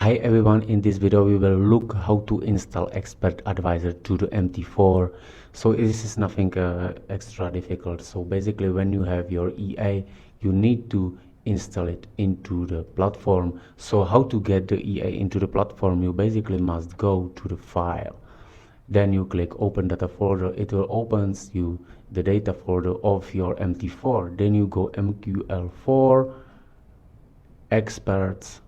Hi everyone, in this video we will look how to install Expert Advisor to the MT4. So this is nothing extra difficult. So basically when you have your EA, you need to install it into the platform. So how to get the EA into the platform? You basically must go to the file. Then you click open data folder. It will opens you the data folder of your MT4. Then you go MQL4 experts,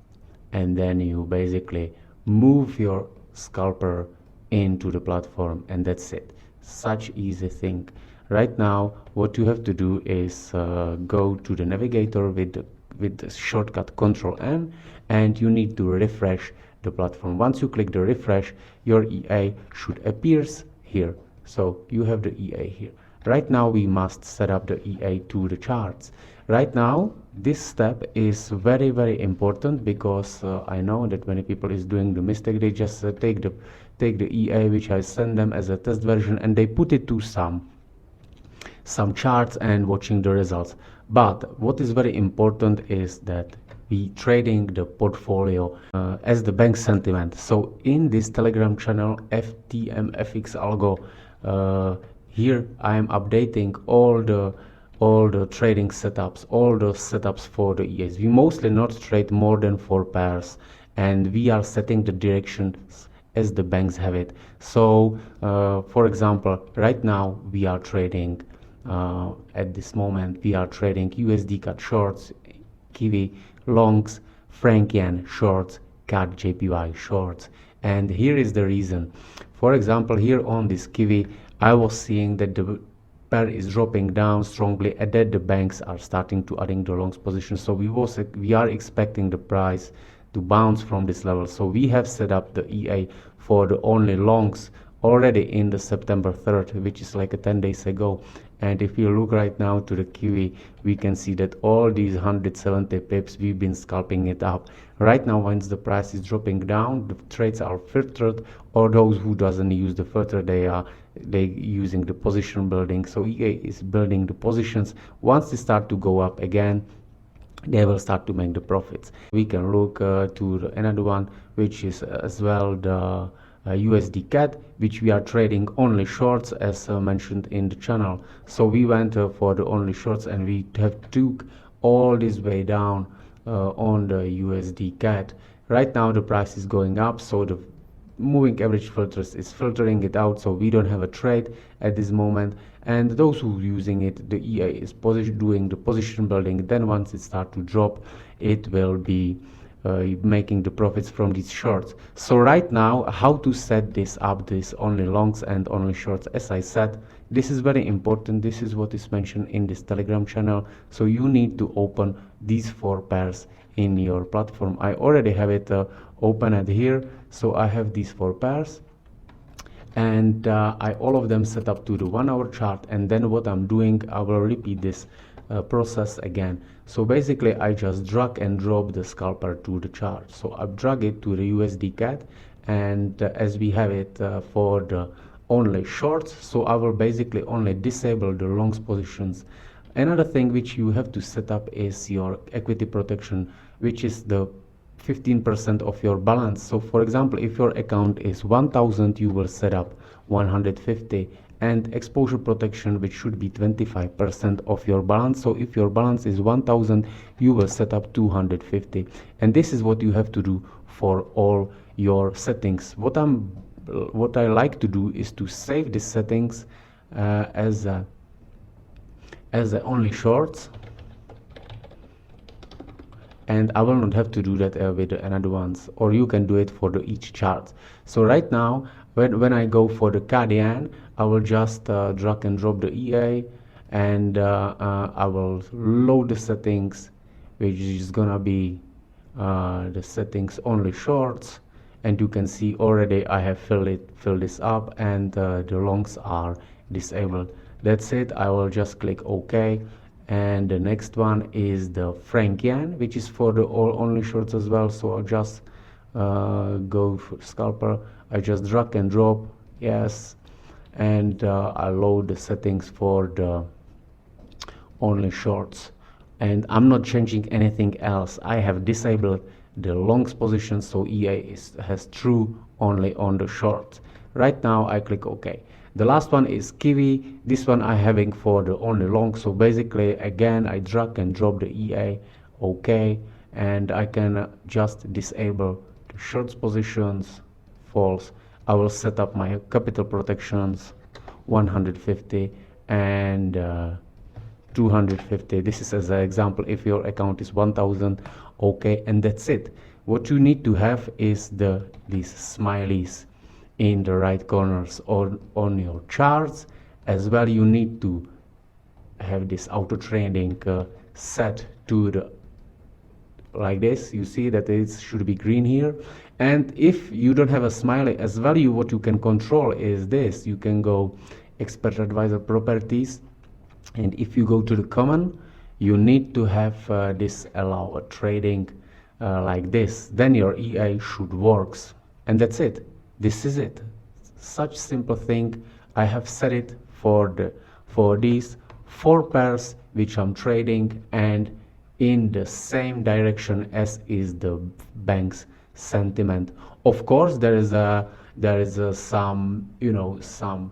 and then you basically move your scalper into the platform, and that's it. Such easy thing. Right now what you have to do is go to the navigator with the shortcut Control N, and you need to refresh the platform. Once you click the refresh, your EA should appears here. So you have the EA here. Right now we must set up the EA to the charts. Right now this step is very important, because I know that many people is doing the mistake. They just take the EA which I send them as a test version, and they put it to some charts and watching the results. But what is very important is that we trading the portfolio as the bank sentiment. So in this Telegram channel FTMFX algo, here I am updating all the trading setups, all the setups for the EAs. We mostly not trade more than 4 pairs, and we are setting the directions as the banks have it. So for example, right now we are trading at this moment we are trading USD CAD shorts, Kiwi longs, franc yen shorts, CAD JPY shorts. And here is the reason. For example, here on this Kiwi, I was seeing that the pair is dropping down strongly, and that the banks are starting to adding the longs position. So we are expecting the price to bounce from this level. So we have set up the EA for the only longs already in the September 3rd, which is like 10 days ago. And if you look right now to the Kiwi, we can see that all these 170 pips we've been scalping it up. Right now, once the price is dropping down, the trades are filtered, or those who doesn't use the filter, they using the position building. So EA is building the positions. Once they start to go up again, they will start to make the profits. We can look to another one, which is as well the USD CAD, which we are trading only shorts, as mentioned in the channel. So we went for the only shorts, and we have took all this way down on the USD CAD. Right now the price is going up, so the moving average filters is filtering it out, so we don't have a trade at this moment. And those who using it, the EA is doing the position building. Then once it start to drop, it will be making the profits from these shorts. So right now, how to set this up, this only longs and only shorts? As I said, this is very important. This is what is mentioned in this Telegram channel. So you need to open these 4 pairs in your platform. I already have it open at here. So I have these 4 pairs, and I all of them set up to the 1 hour chart. And then what I'm doing, I will repeat this process again. So basically I just drag and drop the scalper to the chart. So I drag it to the USD CAD, and as we have it for the only shorts, so I will basically only disable the longs positions. Another thing which you have to set up is your equity protection, which is the 15% of your balance. So for example, if your account is 1000, you will set up 150, and exposure protection, which should be 25% of your balance. So if your balance is 1000, you will set up 250. And this is what you have to do for all your settings. What I like to do is to save the settings as only shorts, and I will not have to do that with another ones, or you can do it for each chart. So right now, when I go for the CAD, I will just drag and drop the EA, and I will load the settings, which is gonna be the settings only shorts. And you can see already I have filled this up, and the longs are disabled. That's it. I will just click OK. And the next one is the franc yen, which is for the only shorts as well. So I'll just go for scalper. I just drag and drop, yes, and I load the settings for the only shorts. And I'm not changing anything else. I have disabled the longs position, so EA has true only on the short. Right now I click OK. The last one is Kiwi. This one I having for the only long, so basically again I drag and drop the EA. OK, and I can just disable the shorts positions, false. I will set up my capital protections 150 and 250. This is as an example if your account is 1000. Okay, and that's it. What you need to have is these smileys in the right corners or on your charts. As well, you need to have this auto trading set to the like this. You see that it should be green here. And if you don't have a smiley as well, what you can control is this. You can go expert advisor properties, and if you go to the common, you need to have this allow a trading like this, then your EA should works, and that's it. This is it. Such simple thing. I have set it for these 4 pairs which I'm trading, and in the same direction as is the bank's sentiment. Of course, there is some, you know, some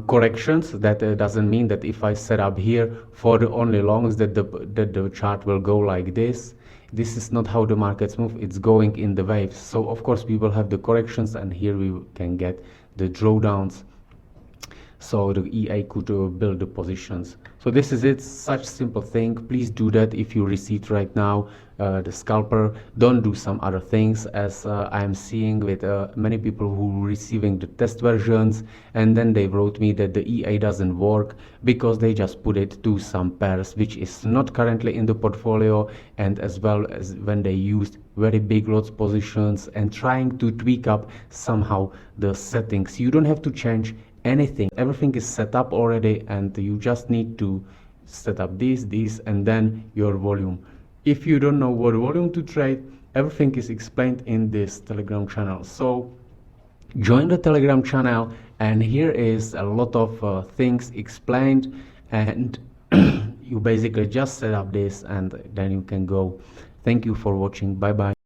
corrections. That doesn't mean that if I set up here for the only longs that the chart will go like this. This is not how the markets move. It's going in the waves. So of course we will have the corrections, and here we can get the drawdowns, so the EA could build the positions. So this is it. Such simple thing. Please do that if you received right now the scalper. Don't do some other things, as I am seeing with many people who receiving the test versions, and then they wrote me that the EA doesn't work because they just put it to some pairs which is not currently in the portfolio, and as well as when they used very big lots positions and trying to tweak up somehow the settings. You don't have to change anything. Everything is set up already, and you just need to set up these, and then your volume. If you don't know what volume to trade, everything is explained in this Telegram channel. So join the Telegram channel, and here is a lot of things explained, and you basically just set up this and then you can go. Thank you for watching. Bye bye.